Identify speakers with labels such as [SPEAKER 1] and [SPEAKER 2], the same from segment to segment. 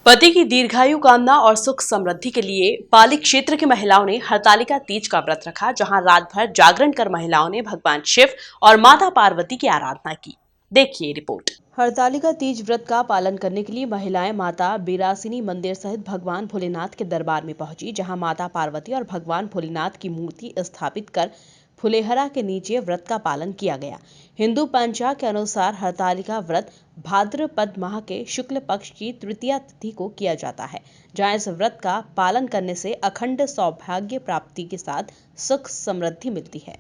[SPEAKER 1] पति की दीर्घायु कामना और सुख समृद्धि के लिए पाली क्षेत्र की महिलाओं ने हरतालिका तीज का व्रत रखा, जहां रात भर जागरण कर महिलाओं ने भगवान शिव और माता पार्वती की आराधना की। देखिए रिपोर्ट। हरतालिका तीज व्रत का पालन करने के लिए महिलाएं माता बिरासिनी मंदिर सहित भगवान भोलेनाथ के दरबार में पहुंची, जहां माता पार्वती और भगवान भोलेनाथ की मूर्ति स्थापित कर फुलेहरा के नीचे व्रत का पालन किया गया। हिंदू पंचांग के अनुसार हरतालिका व्रत भाद्रपद माह के शुक्ल पक्ष की तृतीया तिथि को किया जाता है, जहां इस व्रत का पालन करने से अखंड सौभाग्य प्राप्ति के साथ सुख समृद्धि मिलती है।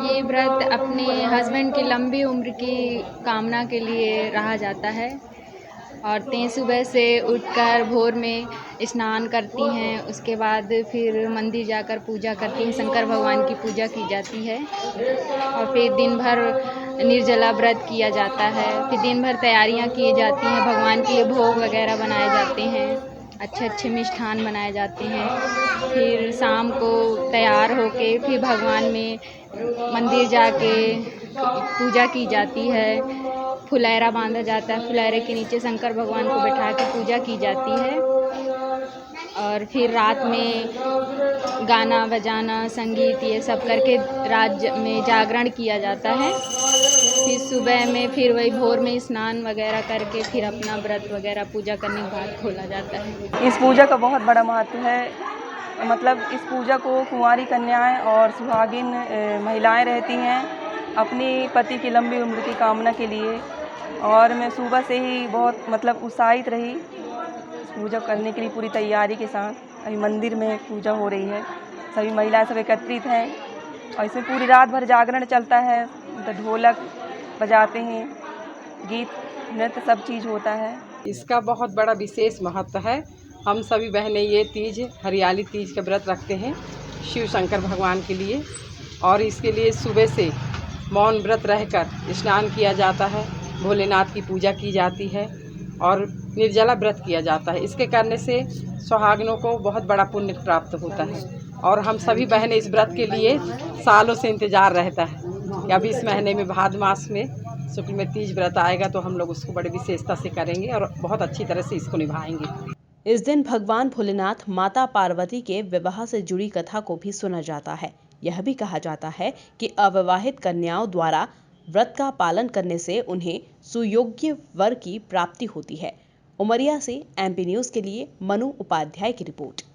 [SPEAKER 2] ये व्रत अपने हस्बैंड की लंबी उम्र की कामना के लिए रहा जाता है। औरतें सुबह से उठकर भोर में स्नान करती हैं, उसके बाद फिर मंदिर जाकर पूजा करती हैं। शंकर भगवान की पूजा की जाती है और फिर दिन भर निर्जला व्रत किया जाता है। फिर दिन भर तैयारियां की जाती हैं, भगवान के लिए भोग वगैरह बनाए जाते हैं, अच्छे अच्छे मिष्ठान बनाए जाते हैं। फिर शाम को तैयार होके फिर भगवान में मंदिर जाके पूजा की जाती है। फुलेहरा बांधा जाता है, फुलेहरे के नीचे शंकर भगवान को बैठा के पूजा की जाती है और फिर रात में गाना बजाना संगीत ये सब करके रात में जागरण किया जाता है। फिर सुबह में फिर वही भोर में स्नान वगैरह करके फिर अपना व्रत वगैरह पूजा करने के बाद खोला जाता है।
[SPEAKER 3] इस पूजा का बहुत बड़ा महत्व है। मतलब इस पूजा को कुंवारी कन्याएं और सुहागिन महिलाएं रहती हैं अपनी पति की लंबी उम्र की कामना के लिए। और मैं सुबह से ही बहुत उत्साहित रही इस पूजा करने के लिए। पूरी तैयारी के साथ अभी मंदिर में पूजा हो रही है, सभी महिलाएं सब एकत्रित हैं और इसमें पूरी रात भर जागरण चलता है। तो ढोलक बजाते हैं, गीत नृत्य सब चीज़ होता है।
[SPEAKER 4] इसका बहुत बड़ा विशेष महत्व है। हम सभी बहनें ये तीज हरियाली तीज का व्रत रखते हैं शिव शंकर भगवान के लिए, और इसके लिए सुबह से मौन व्रत रहकर स्नान किया जाता है, भोलेनाथ की पूजा की जाती है और निर्जला व्रत किया जाता है। इसके करने से सुहागिनों को बहुत बड़ा पुण्य प्राप्त होता है और हम सभी बहनें इस व्रत के लिए सालों से इंतज़ार रहता है कि अभी इस महीने में भाद्र मास में शुक्ल में तीज व्रत आएगा, तो हम लोग उसको बड़ी विशेषता से करेंगे और बहुत अच्छी तरह से इसको निभाएंगे।
[SPEAKER 1] इस दिन भगवान भोलेनाथ माता पार्वती के विवाह से जुड़ी कथा को भी सुना जाता है। यह भी कहा जाता है कि अविवाहित कन्याओं द्वारा व्रत का पालन करने से उन्हें सुयोग्य वर की प्राप्ति होती है। उमरिया से एमपी न्यूज़ के लिए मनु उपाध्याय की रिपोर्ट।